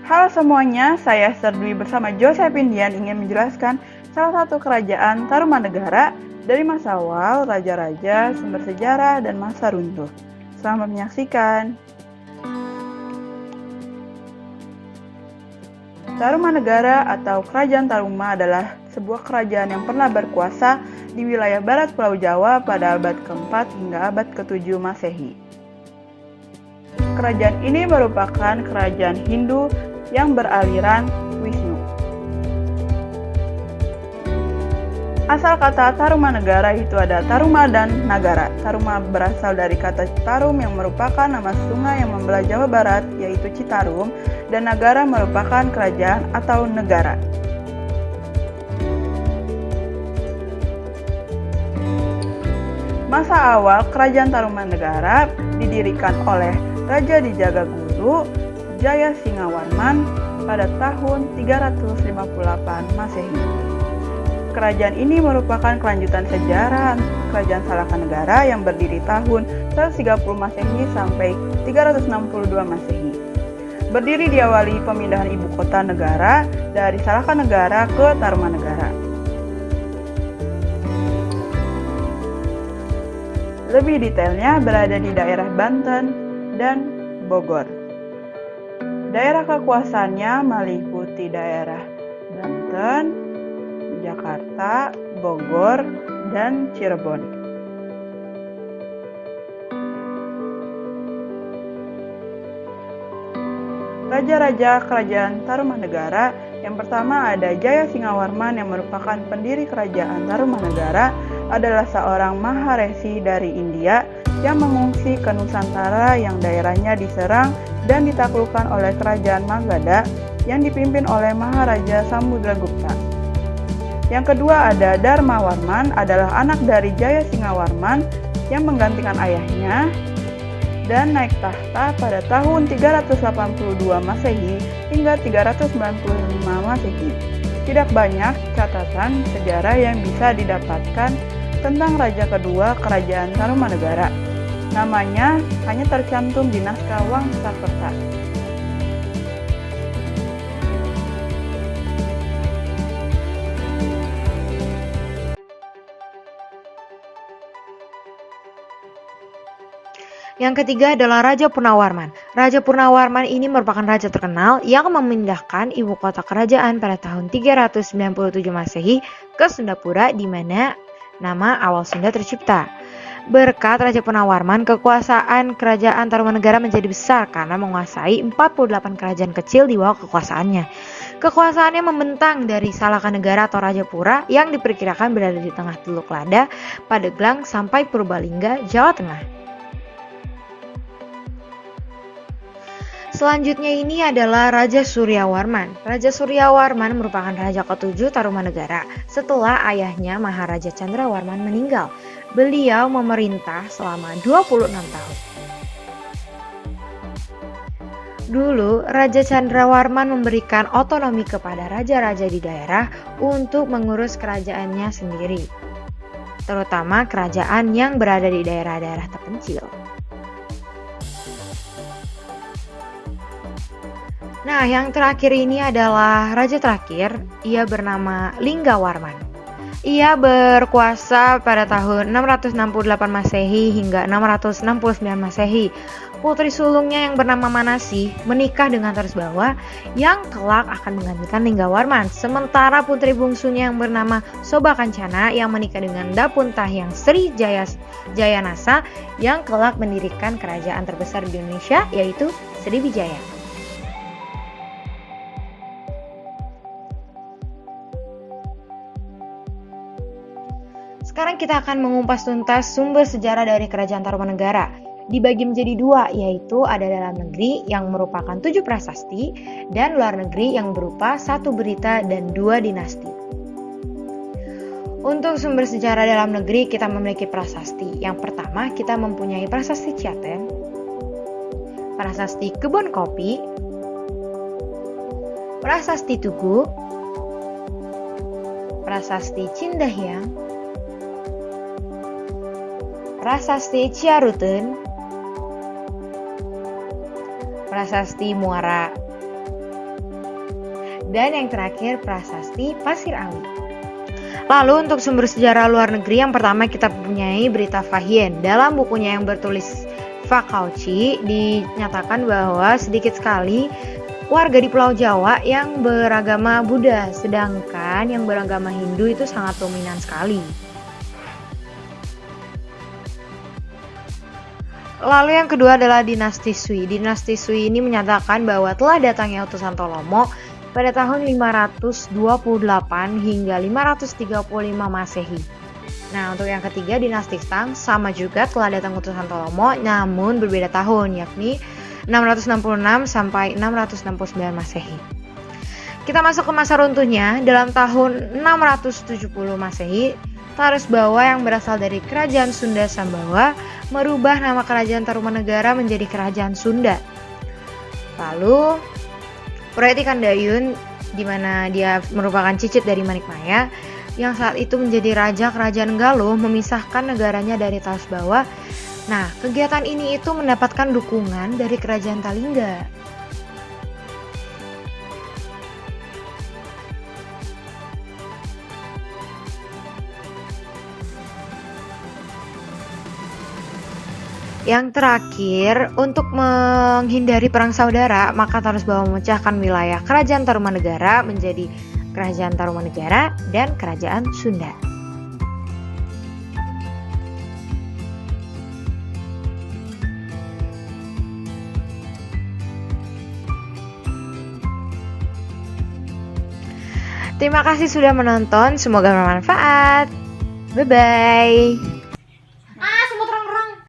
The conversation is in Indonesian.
Halo semuanya, saya Serdwi bersama Joseph Indian ingin menjelaskan salah satu kerajaan Tarumanegara dari masa awal, raja-raja, sumber sejarah, dan masa runtuh. Selamat menyaksikan. Tarumanegara atau Kerajaan Taruma adalah sebuah kerajaan yang pernah berkuasa di wilayah barat Pulau Jawa pada abad ke-4 hingga abad ke-7 Masehi. Kerajaan ini merupakan kerajaan Hindu yang beraliran Wisnu. Asal kata Tarumanegara itu ada Taruma dan Nagara. Taruma berasal dari kata Tarum yang merupakan nama sungai yang membelah Jawa Barat, yaitu Citarum, dan Nagara merupakan kerajaan atau negara. Masa awal Kerajaan Tarumanegara didirikan oleh Raja Dijagaguru Jaya Singawarman pada tahun 358 Masehi. Kerajaan ini merupakan kelanjutan sejarah Kerajaan Salakanegara yang berdiri tahun 130 Masehi sampai 362 Masehi. Berdiri diawali pemindahan ibu kota negara dari Salakanegara ke Tarumanegara. Lebih detailnya berada di daerah Banten dan Bogor. Daerah kekuasaannya meliputi daerah Banten, Jakarta, Bogor, dan Cirebon. Raja-raja Kerajaan Tarumanegara yang pertama ada Jaya Singawarman yang merupakan pendiri Kerajaan Tarumanegara, adalah seorang Maharesi dari India yang mengungsi ke Nusantara yang daerahnya diserang dan ditaklukkan oleh Kerajaan Magadha yang dipimpin oleh Maharaja Samudragupta. Yang kedua ada Dharmawarman, adalah anak dari Jaya Singawarman yang menggantikan ayahnya dan naik tahta pada tahun 382 Masehi hingga 395 Masehi. Tidak banyak catatan sejarah yang bisa didapatkan tentang raja kedua Kerajaan Tarumanegara. Namanya hanya tercantum di naskah Wangsakerta. Yang ketiga adalah Raja Purnawarman. Raja Purnawarman ini merupakan raja terkenal yang memindahkan ibu kota kerajaan pada tahun 397 Masehi ke Sundapura, di mana nama awal Sunda tercipta. Berkat Raja Purnawarman, kekuasaan Kerajaan Tarumanegara menjadi besar karena menguasai 48 kerajaan kecil di bawah kekuasaannya. Kekuasaannya membentang dari Salakanegara atau Rajapura yang diperkirakan berada di tengah Teluk Lada, Pandeglang sampai Purbalingga, Jawa Tengah. Selanjutnya ini adalah Raja Suryawarman. Raja Suryawarman merupakan raja ke-7 Tarumanegara setelah ayahnya Maharaja Candrawarman meninggal. Beliau memerintah selama 26 tahun. Dulu, Raja Candrawarman memberikan otonomi kepada raja-raja di daerah untuk mengurus kerajaannya sendiri, terutama kerajaan yang berada di daerah-daerah terpencil. Nah, yang terakhir ini adalah raja terakhir, ia bernama Linggawarman. Ia berkuasa pada tahun 668 Masehi hingga 669 Masehi. Putri sulungnya yang bernama Manasih menikah dengan Tarsbawa yang kelak akan menggantikan Linggawarman. Sementara putri bungsunya yang bernama Sobakancana yang menikah dengan Dapuntahyang Sri Jayanasa yang kelak mendirikan kerajaan terbesar di Indonesia, yaitu Sriwijaya. Sekarang kita akan mengupas tuntas sumber sejarah dari Kerajaan Tarumanegara. Dibagi menjadi dua, yaitu ada dalam negeri yang merupakan 7 prasasti dan luar negeri yang berupa 1 berita dan 2 dinasti. Untuk sumber sejarah dalam negeri kita memiliki prasasti. Yang pertama kita mempunyai prasasti Ciaten, prasasti Kebon Kopi, prasasti Tugu, prasasti Cindahyang, prasasti Ciaruten, prasasti Muara, Dan yang terakhir Prasasti Pasir Ali. Lalu untuk sumber sejarah luar negeri yang pertama kita punyai Brita Fahien. Dalam bukunya yang bertulis Fakauci dinyatakan bahwa sedikit sekali warga di Pulau Jawa yang beragama Buddha, sedangkan yang beragama Hindu itu sangat dominan sekali. Lalu yang kedua adalah dinasti Sui. Dinasti Sui ini menyatakan bahwa telah datangnya utusan Tolomo pada tahun 528 hingga 535 Masehi. Nah, untuk yang ketiga dinasti Tang sama juga telah datang utusan Tolomo namun berbeda tahun, yakni 666 sampai 669 Masehi. Kita masuk ke masa runtuhnya. Dalam tahun 670 Masehi, Taruh Bawa yang berasal dari Kerajaan Sunda Sambawa merubah nama Kerajaan Tarumanegara menjadi Kerajaan Sunda. Lalu Proyek Ikandayun, di mana dia merupakan cicit dari Manikmaya, yang saat itu menjadi raja kerajaan Galuh, memisahkan negaranya dari Taruh Bawa. Nah, kegiatan ini itu mendapatkan dukungan dari kerajaan Talingga. Yang terakhir, untuk menghindari perang saudara, maka Taruh Bawa memecahkan wilayah Kerajaan Tarumanegara menjadi Kerajaan Tarumanegara dan Kerajaan Sunda. Terima kasih sudah menonton, semoga bermanfaat. Bye-bye.